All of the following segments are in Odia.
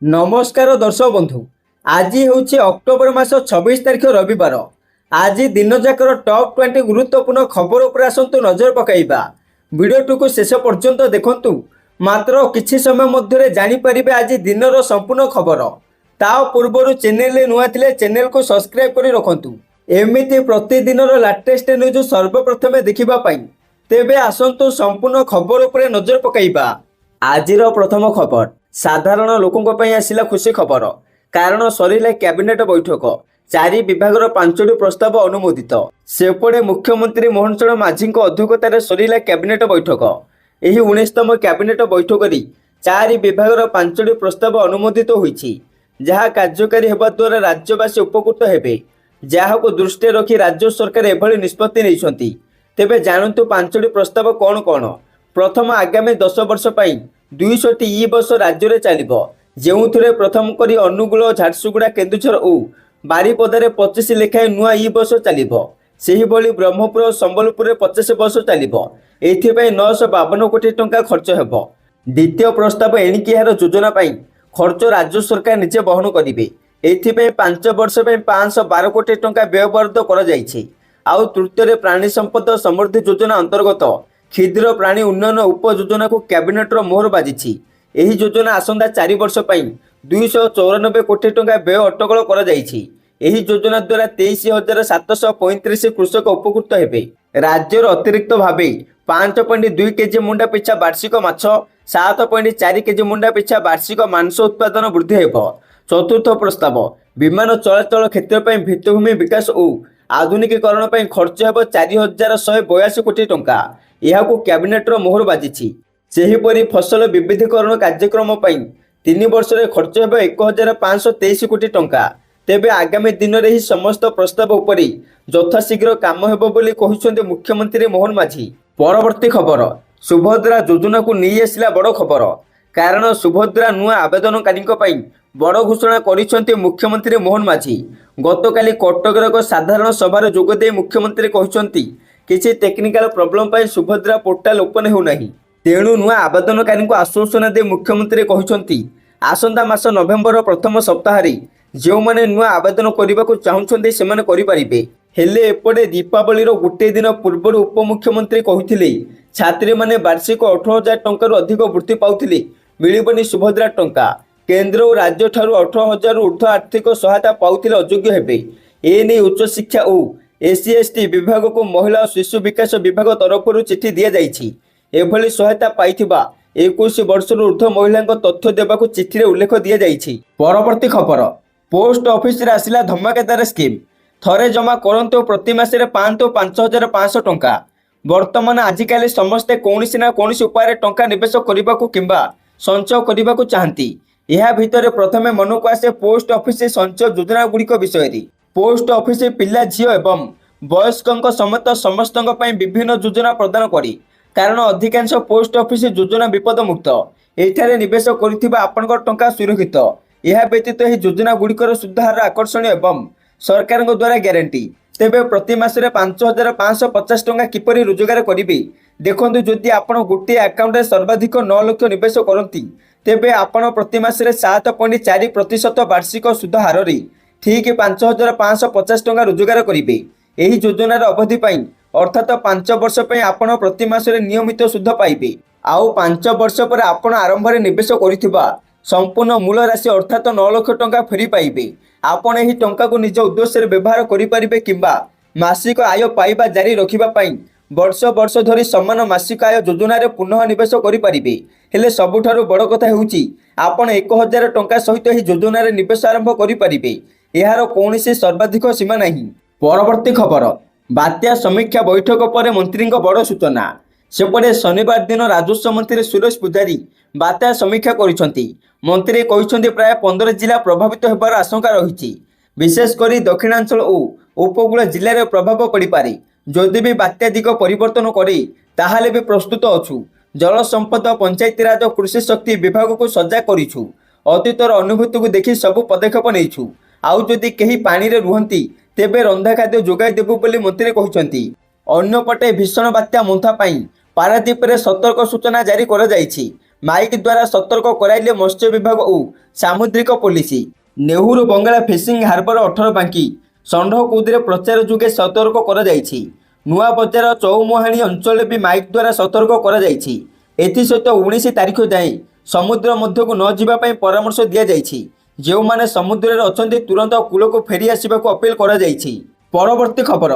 नमस्कार दर्शक बंधु। आज हूँ अक्टोबर मास 26 तारिख रविवार। आज दिन जाकर टॉप 20 गुरुत्वपूर्ण खबर उपर आसतु नजर पकाइबा। वीडियो को शेष पर्यंत देखंतु। मात्र किछि समय मध्य जानिपारे आज दिनर संपूर्ण खबर। ता पूर्व चैनल नुआ थिले चैनल को सब्सक्राइब कर रखंतु। एमिति प्रतिदिन लाटेस्ट न्यूज सर्वप्रथमे देखिबा पाई। तेबे आसंतु संपूर्ण खबर उपर नजर पकाइबा। आजिर प्रथम खबर साधारण लोकों ପାଇଁ ଆସିଲା खुशी खबर। कारण सरिला कैबिनेट बैठक, चारि विभागर 5टी प्रस्ताव अनुमोदित। सेपटे मुख्यमंत्री मोहन चरण माझी अध्यक्षतार सरिला कैबिनेट बैठक। यही 19तम कैबिनेट बैठक री चारि विभागर 5टी प्रस्ताव अनुमोदित होईछि, जहाँ कार्यकारी हेबा द्वारा राज्यवासी उपकृत हेबे। जहाको दृष्टि रखी राज्य सरकार एभली निष्पत्ति नैछंती। तेबे जानंतु 5टी प्रस्ताव कौन कौन। प्रथम, आगामी 10 वर्ष पई 200टी ई बस राज्य में चलो, जो प्रथम करी अनुगुल, झारसुगुड़ा, केन्दुझर और बारिपदार 25 लेखाएं नुआ ई बस चलो। सेहिभली ब्रह्मपुर और संबलपुर 50 बस चलो। एथिपाई 952 कोटी टंका खर्च हेब। द्वितीय प्रस्ताव, एणिकी यार योजना पाई खर्च राज्य सरकार निजे बहन करेंगे। एथिपाई 5 वर्ष 512 कोटी टंका व्ययबराद करा जायछि। आउ तृतीय, प्राणी संपद समृद्धि योजना अंतर्गत क्षुद्र प्राणी उन्नयन उप योजना को कैबिनेटर मोहर बाजिछि। एही योजना आसंदा 4 वर्ष पई 294 कोटी टंका व्यय अटकल करा जायछि। एही योजना द्वारा 23,735 कृषक उपकृत हेबे। राज्यर अतिरिक्त भावे 5.2 केजी मुंडा पिछा वार्षिक माछ, 7.4 केजी मुंडा पिछा वार्षिक मांस उत्पादन वृद्धि हेब। चतुर्थ प्रस्ताव, विमान चलाचल क्षेत्र पई भित्तिभूमि विकास और आधुनिकीकरण पई खर्च हेब 4,182 कोटी टंका। यहाकू कैबिनेटर मोहर बाजिछि। सेहीपरि फसल विविधीकरण कार्यक्रम पई 3 वर्ष रे खर्च हेब 1,523 कोटी टंका। तेबे आगामी दिन रे ही समस्त प्रस्ताव उपरि यथाशीघ्र काम हेब बोली कहिसंते मुख्यमंत्री मोहन माझी। परवर्ती खबर, सुभद्रा योजना को नहीं आसिला बड़ खबर। कारण सुभद्रा नुआ आवेदनकारी बड़ घोषणा करिसंते मुख्यमंत्री मोहन माझी। गतकाली कटकर एक साधारण सभार जोगदे मुख्यमंत्री कहिसंती किसी टेक्निकल प्रॉब्लम पाई सुभद्रा पोर्टाल ओपन हो नहीं। तेणु नुआ आवेदनकारी आश्वासन दे मुख्यमंत्री कहिसंती आसंता मास नवेम्बर प्रथम सप्ताह जो मैंने नुआ आवेदन करने को चाहते से हेले एपटे दीपावली गोटे दिन पूर्व उपमुख्यमंत्री कहते छात्री माने वार्षिक 18,000 टंका अधिक वृत्ति पाउथिले, मिलिबनी सुभद्रा टंका। केंद्र और राज्य ठारू 18,000 ऊर्ध्व आर्थिक सहायता पाउथिले अयोग्य हेबे। एने उच्च शिक्षा और एससी/एसटी विभाग को महिला और शिशु विकास विभाग तरफ चिठी दि जाइछि। एभली सहायता पाइथिबा 21 वर्ष ऊर्ध्व महिला तथ्य देवाक चिठी उल्लेख दि जाइछि। परवर्ती खबर, पोस्ट ऑफिस रे आसिला धमाकेदार स्कीम। थरे जमा करंतु प्रति मासरे 5,500 टंका। वर्तमान आजिकाली समस्ते कौनसी ना कौनसी उपाय टंका निवेश करने को किंबा संचय करने को चाहती। यह भितर प्रथमे मन को आसे पोस्ट ऑफिस संचय योजना गुड़िक विषय। पोस्ट ऑफिस पिला झील एवं वयस्कों समेत समस्त विभिन्न योजना प्रदान करी। कारण अधिकांश पोस्ट ऑफिस योजना विपद मुक्त। एठारे निवेश करिथिबा आपनकर टंका सुरक्षित। यह व्यतीत यह योजना गुड़िकर सुधार आकर्षणीय एवं सरकार द्वारा ग्यारंटी। तेबे प्रति मासरे 5,550 टंका किपरि रोजगार करेंगे। देखो जदि आपण गोटे अकाउंट सर्वाधिक 9 लाख निवेश करती तेबे आपण प्रति मासरे 7.4% वार्षिक सुध हार ठीक 5,550 टंका रोजगार करेंगे। यही योजनार अवधि पाई अर्थात 5 वर्ष पर आपण प्रति मासरे नियमित सुध पाइबे। आउ 5 वर्ष पर आपण आरंभ में निवेश करिथिबा संपूर्ण मूल राशि अर्थात 9 लाख टंका फेरी पाइबे। आपण एही टंका को निज उद्देश्य व्यवहार करिपारिबे किंबा मासिक आय पाइबा जारी रखिबा पाई वर्ष वर्ष धरी समान मासिक आय योजना रे पुनः निवेश करिपारिबे। हेले सबुठारु बड़ कथा हेउची आपण 1,000 टंका सहित एही योजना रे निवेश आरंभ करिपारिबे। एहार कौनसी सर्वाधिक सीमा नहीं। परवर्ती खबर, बात्या समीक्षा बैठक पर मंत्री बड़ सूचना। सेपटे शनिवार दिन राजस्व मंत्री सुरेश पुजारी बात्या समीक्षा करिसंती। मंत्री कहिसंती प्राय 15 जिला प्रभावित होबार आशंका रही। विशेषकर दक्षिणांचल और उपकूल जिले में प्रभाव पड़ पारे। जदि भी बात्या दिग परिवर्तन करे ताहाले भी प्रस्तुत अछु। जल संपद, पंचायतीराज, कृषि शक्ति विभाग को सजा करिछु। अतीतर अनुभूति को देखि सबु पदक्षेप नैछु। आउ जदि केही पानी रे रुहंती तेबे रंधा खाद्य जोगाई देबु बोली मंत्री कहिसंती। अन्यपटे भीषण बात्या मुंथा पाई पारादीप रे सतर्क सूचना जारी करा जाइछि। ମାଇକ୍ ଦ୍ୱାରା ସତର୍କ କରାଇଲେ ମତ୍ସ୍ୟ ବିଭାଗ ଓ ସାମୁଦ୍ରିକ ପୋଲିସ। ନେହୁରୁ ବଙ୍ଗଳା ଫିସିଂ ହାର୍ବର 18 ବାଙ୍କି ଷଣ୍ଢକୁଦରେ ପ୍ରଚାର ଯୋଗେ ସତର୍କ କରାଯାଇଛି। ନୂଆ ବଜାର ଚୌମୁହାଣୀ ଅଞ୍ଚଳରେ ବି ମାଇକ୍ ଦ୍ୱାରା ସତର୍କ କରାଯାଇଛି। ଏଥିସହିତ 19 ତାରିଖ ଯାଏଁ ସମୁଦ୍ର ମଧ୍ୟକୁ ନ ଯିବା ପାଇଁ ପରାମର୍ଶ ଦିଆଯାଇଛି। ଯେଉଁମାନେ ସମୁଦ୍ରରେ ଅଛନ୍ତି ତୁରନ୍ତ କୂଳକୁ ଫେରି ଆସିବାକୁ ଅପିଲ କରାଯାଇଛି। ପରବର୍ତ୍ତୀ ଖବର,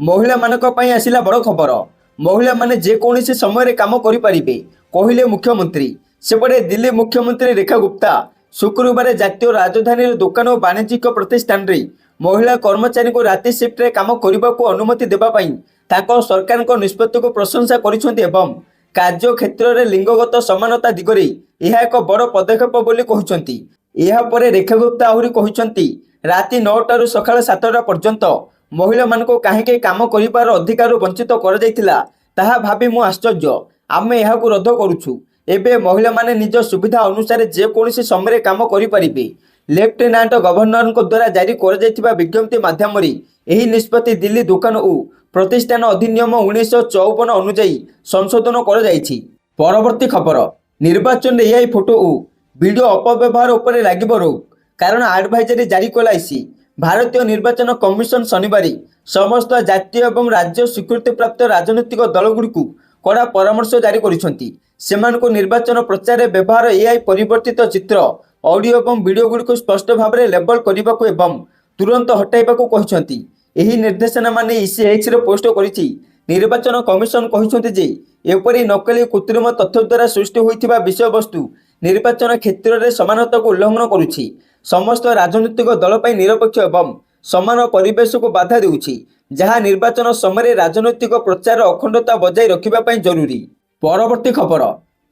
ମହିଳାମାନଙ୍କ ପାଇଁ ଆସିଲା ବଡ଼ ଖବର। ମହିଳାମାନେ ଯେକୌଣସି ସମୟରେ କାମ କରିପାରିବେ କହିଲେ ମୁଖ୍ୟମନ୍ତ୍ରୀ। ସେପଟେ ଦିଲ୍ଲୀ ମୁଖ୍ୟମନ୍ତ୍ରୀ ରେଖା ଗୁପ୍ତା ଶୁକ୍ରବାର ଜାତୀୟ ରାଜଧାନୀର ଦୋକାନ ଓ ବାଣିଜ୍ୟିକ ପ୍ରତିଷ୍ଠାନରେ ମହିଳା କର୍ମଚାରୀଙ୍କୁ ରାତି ସିଫ୍ଟରେ କାମ କରିବାକୁ ଅନୁମତି ଦେବା ପାଇଁ ତାଙ୍କ ସରକାରଙ୍କ ନିଷ୍ପତ୍ତିକୁ ପ୍ରଶଂସା କରିଛନ୍ତି ଏବଂ କାର୍ଯ୍ୟ କ୍ଷେତ୍ରରେ ଲିଙ୍ଗଗତ ସମାନତା ଦିଗରେ ଏହା ଏକ ବଡ଼ ପଦକ୍ଷେପ ବୋଲି କହିଛନ୍ତି। ଏହାପରେ ରେଖା ଗୁପ୍ତା ଆହୁରି କହିଛନ୍ତି, ରାତି 9ଟାରୁ ସକାଳ 7ଟା ପର୍ଯ୍ୟନ୍ତ ମହିଳାମାନଙ୍କୁ କାହିଁକି କାମ କରିବାର ଅଧିକାରରୁ ବଞ୍ଚିତ କରାଯାଇଥିଲା ତାହା ଭାବି ମୁଁ ଆଶ୍ଚର୍ଯ୍ୟ। ଆମେ ଏହାକୁ ରଦ୍ଦ କରୁଛୁ। ଏବେ ମହିଳାମାନେ ନିଜ ସୁବିଧା ଅନୁସାରେ ଯେକୌଣସି ସମୟରେ କାମ କରିପାରିବେ। ଲେଫ୍ଟନାଣ୍ଟ ଗଭର୍ଣ୍ଣରଙ୍କ ଦ୍ୱାରା ଜାରି କରାଯାଇଥିବା ବିଜ୍ଞପ୍ତି ମାଧ୍ୟମରେ ଏହି ନିଷ୍ପତ୍ତି ଦିଲ୍ଲୀ ଦୋକାନ ଓ ପ୍ରତିଷ୍ଠାନ ଅଧିନିୟମ 1954 ଅନୁଯାୟୀ ସଂଶୋଧନ କରାଯାଇଛି। ପରବର୍ତ୍ତୀ ଖବର, ନିର୍ବାଚନରେ ଏଆଇ ଫଟୋ ଓ ଭିଡ଼ିଓ ଅପବ୍ୟବହାର ଉପରେ ଲାଗିବ ରୋକ। କାରଣ ଆଡଭାଇଜରି ଜାରି କଲା ଇସି। ଭାରତୀୟ ନିର୍ବାଚନ କମିଶନ ଶନିବାର ସମସ୍ତ ଜାତୀୟ ଏବଂ ରାଜ୍ୟ ସ୍ୱୀକୃତିପ୍ରାପ୍ତ ରାଜନୈତିକ ଦଳଗୁଡ଼ିକୁ କଡ଼ା ପରାମର୍ଶ ଜାରି କରିଛନ୍ତି। ସେମାନଙ୍କୁ ନିର୍ବାଚନ ପ୍ରଚାରରେ ବ୍ୟବହାର ଏଆଇ ପରିବର୍ତ୍ତିତ ଚିତ୍ର, ଅଡିଓ ଏବଂ ଭିଡ଼ିଓଗୁଡ଼ିକୁ ସ୍ପଷ୍ଟ ଭାବରେ ଲେବଲ କରିବାକୁ ଏବଂ ତୁରନ୍ତ ହଟାଇବାକୁ କହିଛନ୍ତି। ଏହି ନିର୍ଦ୍ଦେଶନାମାନେ ଇସି ଏକ୍ସରେ ପୋଷ୍ଟ କରିଛି। ନିର୍ବାଚନ କମିଶନ କହିଛନ୍ତି ଯେ ଏପରି ନକଲି କୃତ୍ରିମ ତଥ୍ୟ ଦ୍ୱାରା ସୃଷ୍ଟି ହୋଇଥିବା ବିଷୟବସ୍ତୁ ନିର୍ବାଚନ କ୍ଷେତ୍ରରେ ସମାନତାକୁ ଉଲ୍ଲଂଘନ କରୁଛି। ସମସ୍ତ ରାଜନୈତିକ ଦଳ ପାଇଁ ନିରପେକ୍ଷ ଏବଂ ସମାନ ପରିବେଶକୁ ବାଧା ଦେଉଛି, ଯାହା ନିର୍ବାଚନ ସମୟରେ ରାଜନୈତିକ ପ୍ରଚାରର ଅଖଣ୍ଡତା ବଜାୟ ରଖିବା ପାଇଁ ଜରୁରୀ। ପରବର୍ତ୍ତୀ ଖବର,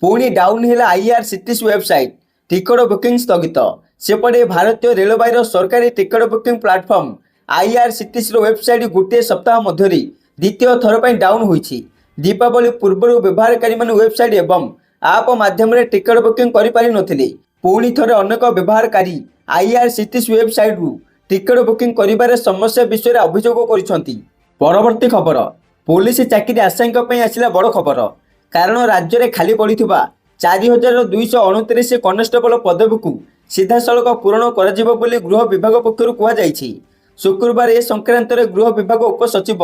ପୁଣି ଡାଉନ୍ ହେଲା ଆଇଆରସିଟିସି ୱେବସାଇଟ୍। ଟିକଟ ବୁକିଂ ସ୍ଥଗିତ। ସେପଟେ ଭାରତୀୟ ରେଳବାଇର ସରକାରୀ ଟିକଟ ବୁକିଂ ପ୍ଲାଟଫର୍ମ ଆଇଆରସିଟିସିର ୱେବସାଇଟ୍ ଗୋଟିଏ ସପ୍ତାହ ମଧ୍ୟରେ ଦ୍ୱିତୀୟ ଥର ପାଇଁ ଡାଉନ୍ ହୋଇଛି। ଦୀପାବଳି ପୂର୍ବରୁ ବ୍ୟବହାରକାରୀମାନେ ୱେବସାଇଟ୍ ଏବଂ ଆପ୍ ମାଧ୍ୟମରେ ଟିକଟ ବୁକିଂ କରିପାରିନଥିଲେ। ପୁଣି ଥରେ ଅନେକ ବ୍ୟବହାରକାରୀ ଆଇଆରସିଟିସି ୱେବସାଇଟ୍ରୁ ଟିକଟ ବୁକିଂ କରିବାରେ ସମସ୍ୟା ବିଷୟରେ ଅଭିଯୋଗ କରିଛନ୍ତି। ପରବର୍ତ୍ତୀ ଖବର, ପୋଲିସ ଚାକିରି ଆଶାୟୀଙ୍କ ପାଇଁ ଆସିଲା ବଡ଼ ଖବର। କାରଣ ରାଜ୍ୟରେ ଖାଲି ପଡ଼ିଥିବା 4229 କନେଷ୍ଟବଳ ପଦବୀକୁ ସିଧାସଳଖ ପୂରଣ କରାଯିବ ବୋଲି ଗୃହ ବିଭାଗ ପକ୍ଷରୁ କୁହାଯାଇଛି। ଶୁକ୍ରବାର ଏ ସଂକ୍ରାନ୍ତରେ ଗୃହ ବିଭାଗ ଉପସଚିବ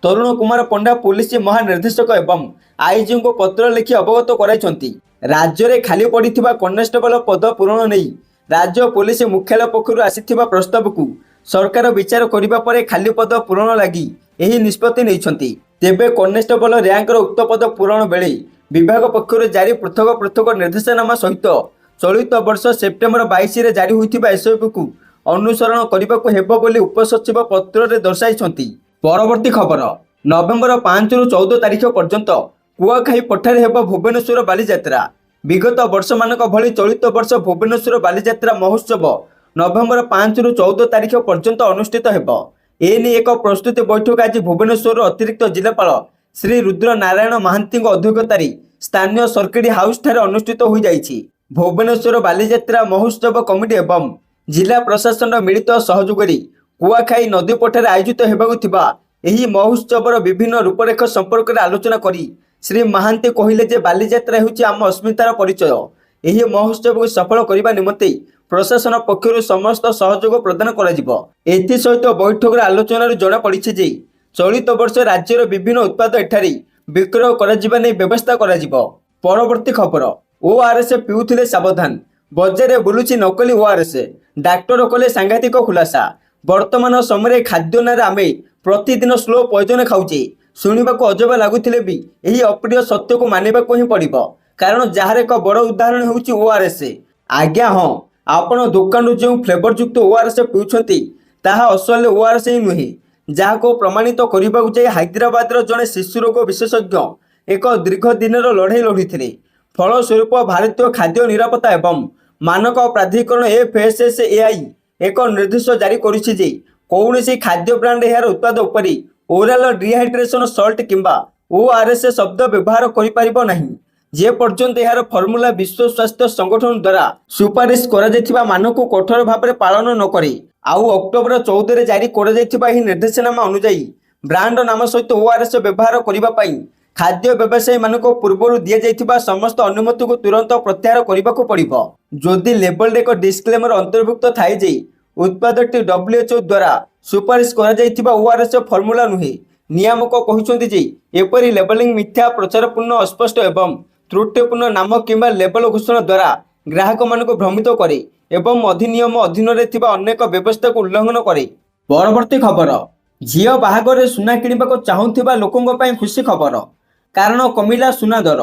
ତରୁଣ କୁମାର ପଣ୍ଡା ପୋଲିସ ମହାନିର୍ଦ୍ଦେଶକ ଏବଂ ଆଇଜିଙ୍କୁ ପତ୍ର ଲେଖି ଅବଗତ କରାଇଛନ୍ତି। ରାଜ୍ୟରେ ଖାଲି ପଡ଼ିଥିବା କନେଷ୍ଟବଳ ପଦ ପୂରଣ ନେଇ ରାଜ୍ୟ ପୋଲିସ ମୁଖ୍ୟାଳୟ ପକ୍ଷରୁ ଆସିଥିବା ପ୍ରସ୍ତାବକୁ ସରକାର ବିଚାର କରିବା ପରେ ଖାଲି ପଦ ପୂରଣ ଲାଗି ଏହି ନିଷ୍ପତ୍ତି ନେଇଛନ୍ତି। ତେବେ କନେଷ୍ଟବଳ ର୍ୟାଙ୍କର ଉକ୍ତ ପଦ ପୂରଣ ବେଳେ ବିଭାଗ ପକ୍ଷରୁ ଜାରି ପୃଥକ ପୃଥକ ନିର୍ଦ୍ଦେଶନାମା ସହିତ ଚଳିତ ବର୍ଷ ସେପ୍ଟେମ୍ବର 22ରେ ଜାରି ହୋଇଥିବା ଏସଓପିକୁ ଅନୁସରଣ କରିବାକୁ ହେବ ବୋଲି ଉପସଚିବ ପତ୍ରରେ ଦର୍ଶାଇଛନ୍ତି। ପରବର୍ତ୍ତୀ ଖବର, ନଭେମ୍ବର 5ରୁ 14 ତାରିଖ ପର୍ଯ୍ୟନ୍ତ କୁଆଖାଇ ପଠାରେ ହେବ ଭୁବନେଶ୍ୱର ବାଲିଯାତ୍ରା। ବିଗତ ବର୍ଷମାନଙ୍କ ଭଳି ଚଳିତ ବର୍ଷ ଭୁବନେଶ୍ୱର ବାଲିଯାତ୍ରା ମହୋତ୍ସବ ନଭେମ୍ବର 5ରୁ 14 ତାରିଖ ପର୍ଯ୍ୟନ୍ତ ଅନୁଷ୍ଠିତ ହେବ। ଏନେଇ ଏକ ପ୍ରସ୍ତୁତି ବୈଠକ ଆଜି ଭୁବନେଶ୍ୱରର ଅତିରିକ୍ତ ଜିଲ୍ଲାପାଳ ଶ୍ରୀ ରୁଦ୍ର ନାରାୟଣ ମହାନ୍ତିଙ୍କ ଅଧ୍ୟକ୍ଷତାରେ ସ୍ଥାନୀୟ ସର୍କିଟ ହାଉସଠାରେ ଅନୁଷ୍ଠିତ ହୋଇଯାଇଛି। ଭୁବନେଶ୍ୱର ବାଲିଯାତ୍ରା ମହୋତ୍ସବ କମିଟି ଏବଂ ଜିଲ୍ଲା ପ୍ରଶାସନର ମିଳିତ ସହଯୋଗରେ କୁଆଖାଇ ନଦୀ ପଠାରେ ଆୟୋଜିତ ହେବାକୁ ଥିବା ଏହି ମହୋତ୍ସବର ବିଭିନ୍ନ ରୂପରେଖ ସମ୍ପର୍କରେ ଆଲୋଚନା କରି ଶ୍ରୀ ମହାନ୍ତି କହିଲେ ଯେ ବାଲିଯାତ୍ରା ହେଉଛି ଆମ ଅସ୍ମିତାର ପରିଚୟ। ଏହି ମହୋତ୍ସବକୁ ସଫଳ କରିବା ନିମନ୍ତେ ପ୍ରଶାସନ ପକ୍ଷରୁ ସମସ୍ତ ସହଯୋଗ ପ୍ରଦାନ କରାଯିବ। ଏଥିସହିତ ବୈଠକର ଆଲୋଚନାରୁ ଜଣାପଡ଼ିଛି ଯେ ଚଳିତ ବର୍ଷ ରାଜ୍ୟର ବିଭିନ୍ନ ଉତ୍ପାଦ ଏଠାରେ ବିକ୍ରୟ କରାଯିବା ନେଇ ବ୍ୟବସ୍ଥା କରାଯିବ। ପରବର୍ତ୍ତୀ ଖବର, ଓଆରଏସ୍ ପିଉଥିଲେ ସାବଧାନ, ବଜାରରେ ବୁଲୁଛି ନକଲି ଓଆରଏସ୍। ଡାକ୍ତର କଲେ ସାଂଘାତିକ ଖୁଲାସା। ବର୍ତ୍ତମାନ ସମୟରେ ଖାଦ୍ୟ ନାଁରେ ଆମେ ପ୍ରତିଦିନ ସ୍ଲୋ ପଏଜନ ଖାଉଛେ। ଶୁଣିବାକୁ ଅଜବ ଲାଗୁଥିଲେ ବି ଏହି ଅପ୍ରିୟ ସତ୍ୟକୁ ମାନିବାକୁ ହିଁ ପଡ଼ିବ। କାରଣ ଯାହାର ଏକ ବଡ଼ ଉଦାହରଣ ହେଉଛି ଓଆରଏସ୍। ଆଜ୍ଞା ହଁ, ଆପଣ ଦୋକାନରୁ ଯେଉଁ ଫ୍ଲେଭରଯୁକ୍ତ ଓଆରଏସ୍ ପିଉଛନ୍ତି ତାହା ଅସଲ ଓଆରଏସ୍ ହିଁ ନୁହେଁ, ଯାହାକୁ ପ୍ରମାଣିତ କରିବାକୁ ଯାଇ ହାଇଦ୍ରାବାଦର ଜଣେ ଶିଶୁ ରୋଗ ବିଶେଷଜ୍ଞ ଏକ ଦୀର୍ଘ ଦିନର ଲଢ଼େଇ ଲଢ଼ିଥିଲେ। ଫଳସ୍ୱରୂପ ଭାରତୀୟ ଖାଦ୍ୟ ନିରାପତ୍ତା ଏବଂ ମାନକ ପ୍ରାଧିକରଣ FSSAI ଏକ ନିର୍ଦ୍ଦେଶ ଜାରି କରିଛି ଯେ କୌଣସି ଖାଦ୍ୟ ବ୍ରାଣ୍ଡ ଏହାର ଉତ୍ପାଦ ଉପରେ ଓରାଲ ଡିହାଇଡ୍ରେସନ ସଲ୍ଟ କିମ୍ବା ଓଆରଏସ୍ ଶବ୍ଦ ବ୍ୟବହାର କରିପାରିବ ନାହିଁ, ଯେ ପର୍ଯ୍ୟନ୍ତ ଏହାର ଫର୍ମୁଲା ବିଶ୍ୱ ସ୍ୱାସ୍ଥ୍ୟ ସଂଗଠନ ଦ୍ୱାରା ସୁପାରିଶ କରାଯାଇଥିବା ମାନକୁ କଠୋର ଭାବରେ ପାଳନ ନ କରେ। ଆଉ ଅକ୍ଟୋବର 14ରେ ଜାରି କରାଯାଇଥିବା ଏହି ନିର୍ଦ୍ଦେଶନାମା ଅନୁଯାୟୀ ବ୍ରାଣ୍ଡ ନାମ ସହିତ ଓଆରଏସ୍ ବ୍ୟବହାର କରିବା ପାଇଁ ଖାଦ୍ୟ ବ୍ୟବସାୟୀମାନଙ୍କୁ ପୂର୍ବରୁ ଦିଆଯାଇଥିବା ସମସ୍ତ ଅନୁମତିକୁ ତୁରନ୍ତ ପ୍ରତ୍ୟାହାର କରିବାକୁ ପଡ଼ିବ। ଯଦି ଲେବଲରେ ଏକ ଡିସ୍କ୍ଲେମର ଅନ୍ତର୍ଭୁକ୍ତ ଥାଏ ଯେ ଉତ୍ପାଦଟି WHO ଦ୍ୱାରା ସୁପାରିଶ କରାଯାଇଥିବା ORS ଫର୍ମୁଲା ନୁହେଁ, ନିୟାମକ କହୁଛନ୍ତି ଯେ ଏପରି ଲେବଲିଂ ମିଥ୍ୟା, ପ୍ରଚାରପୂର୍ଣ୍ଣ, ଅସ୍ପଷ୍ଟ ଏବଂ ତ୍ରୁଟିପୂର୍ଣ୍ଣ ନାମ କିମ୍ବା ଲେବଲ ଘୋଷଣା ଦ୍ୱାରା ଗ୍ରାହକମାନଙ୍କୁ ଭ୍ରମିତ କରେ ଏବଂ ଅଧିନିୟମ ଅଧୀନରେ ଥିବା ଅନେକ ବ୍ୟବସ୍ଥାକୁ ଉଲ୍ଲଂଘନ କରେ। ପରବର୍ତ୍ତୀ ଖବର, ଝିଅ ବାହାଘରରେ ସୁନା କିଣିବାକୁ ଚାହୁଁଥିବା ଲୋକଙ୍କ ପାଇଁ ଖୁସି ଖବର, କାରଣ କମିଲା ସୁନା ଦର।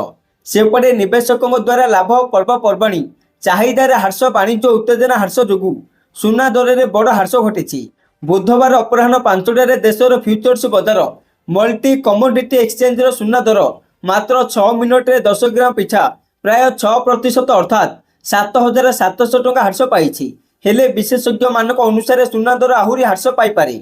ସେପଟେ ନିବେଶକଙ୍କ ଦ୍ୱାରା ଲାଭ, ପର୍ବପର୍ବାଣୀ ଚାହିଦାରେ ହ୍ରାସ, ବାଣିଜ୍ୟ ଉତ୍ତେଜନା ହ୍ରାସ ଯୋଗୁଁ ସୁନା ଦରରେ ବଡ଼ ହ୍ରାସ ଘଟିଛି। ବୁଧବାର ଅପରାହ୍ନ 5ଟାରେ ଦେଶର ଫ୍ୟୁଚର୍ସ ବଜାର ମଲ୍ଟି କମୋଡିଟି ଏକ୍ସଚେଞ୍ଜର ସୁନା ଦର ମାତ୍ର 6 ମିନିଟରେ 10 ଗ୍ରାମ ପିଛା ପ୍ରାୟ 6% ଅର୍ଥାତ୍ 7,700 ଟଙ୍କା ହ୍ରାସ ପାଇଛି। ହେଲେ ବିଶେଷଜ୍ଞମାନଙ୍କ ଅନୁସାରେ ସୁନା ଦର ଆହୁରି ହ୍ରାସ ପାଇପାରେ।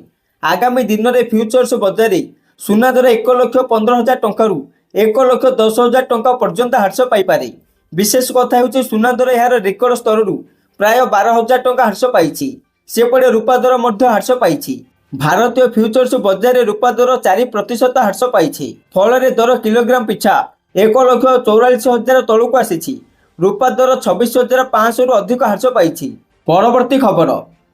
ଆଗାମୀ ଦିନରେ ଫ୍ୟୁଚର୍ସ ବଜାରରେ ସୁନା ଦର 1,15,000 ଟଙ୍କାରୁ 1,10,000 ଟଙ୍କା ପର୍ଯ୍ୟନ୍ତ ହ୍ରାସ ପାଇପାରେ। ବିଶେଷ କଥା ହେଉଛି ସୁନା ଦର ଏହାର ରେକର୍ଡ ସ୍ତରରୁ ପ୍ରାୟ 12,000 ଟଙ୍କା ହ୍ରାସ ପାଇଛି। ସେପଟେ ରୂପା ଦର ମଧ୍ୟ ହ୍ରାସ ପାଇଛି। ଭାରତୀୟ ଫ୍ୟୁଚର୍ସ ବଜାରରେ ରୂପା ଦର 4% ହ୍ରାସ ପାଇଛି। ଫଳରେ ଦର କିଲୋଗ୍ରାମ ପିଛା 1,44,000 ତଳକୁ ଆସିଛି। ରୂପା ଦର 26,500ରୁ ଅଧିକ ହ୍ରାସ ପାଇଛି। ପରବର୍ତ୍ତୀ ଖବର,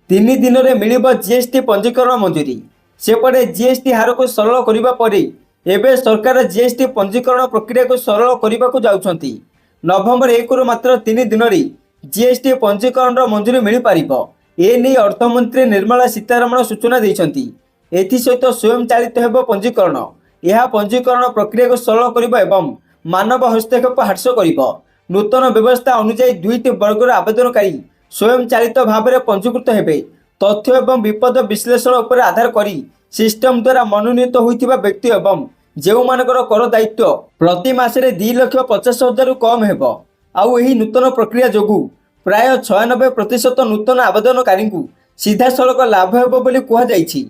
3 ଦିନରେ ମିଳିବ GST ପଞ୍ଜୀକରଣ ମଞ୍ଜୁରୀ। ସେପଟେ GST ହାରକୁ ସରଳ କରିବା ପରେ ଏବେ ସରକାର GST ପଞ୍ଜୀକରଣ ପ୍ରକ୍ରିୟାକୁ ସରଳ କରିବାକୁ ଯାଉଛନ୍ତି। ନଭେମ୍ବର 1ରୁ ମାତ୍ର 3 ଦିନରେ GST ପଞ୍ଜୀକରଣର ମଞ୍ଜୁରୀ ମିଳିପାରିବ। ଏନେଇ ଅର୍ଥମନ୍ତ୍ରୀ ନିର୍ମଳା ସୀତାରମଣ ସୂଚନା ଦେଇଛନ୍ତି। ଏଥିସହିତ ସ୍ୱୟଂ ଚାଳିତ ହେବ ପଞ୍ଜୀକରଣ। ଏହା ପଞ୍ଜୀକରଣ ପ୍ରକ୍ରିୟାକୁ ସରଳ କରିବ ଏବଂ ମାନବ ହସ୍ତକ୍ଷେପ ହ୍ରାସ କରିବ। ନୂତନ ବ୍ୟବସ୍ଥା ଅନୁଯାୟୀ 2ଟି ବର୍ଗର ଆବେଦନକାରୀ ସ୍ୱୟଂ ଚାଳିତ ଭାବରେ ପଞ୍ଜୀକୃତ ହେବେ। ତଥ୍ୟ ଏବଂ ବିପଦ ବିଶ୍ଳେଷଣ ଉପରେ ଆଧାର କରି ସିଷ୍ଟମ ଦ୍ୱାରା ମନୋନୀତ ହୋଇଥିବା ବ୍ୟକ୍ତି ଏବଂ ଯେଉଁମାନଙ୍କର କର ଦାୟିତ୍ୱ ପ୍ରତି ମାସରେ 2,50,000ରୁ କମ୍ ହେବ। ଆଉ ଏହି ନୂତନ ପ୍ରକ୍ରିୟା ଯୋଗୁଁ ପ୍ରାୟ 96% ନୂତନ ଆବେଦନକାରୀଙ୍କୁ ସିଧାସଳଖ ଲାଭ ହେବ ବୋଲି କୁହାଯାଇଛି।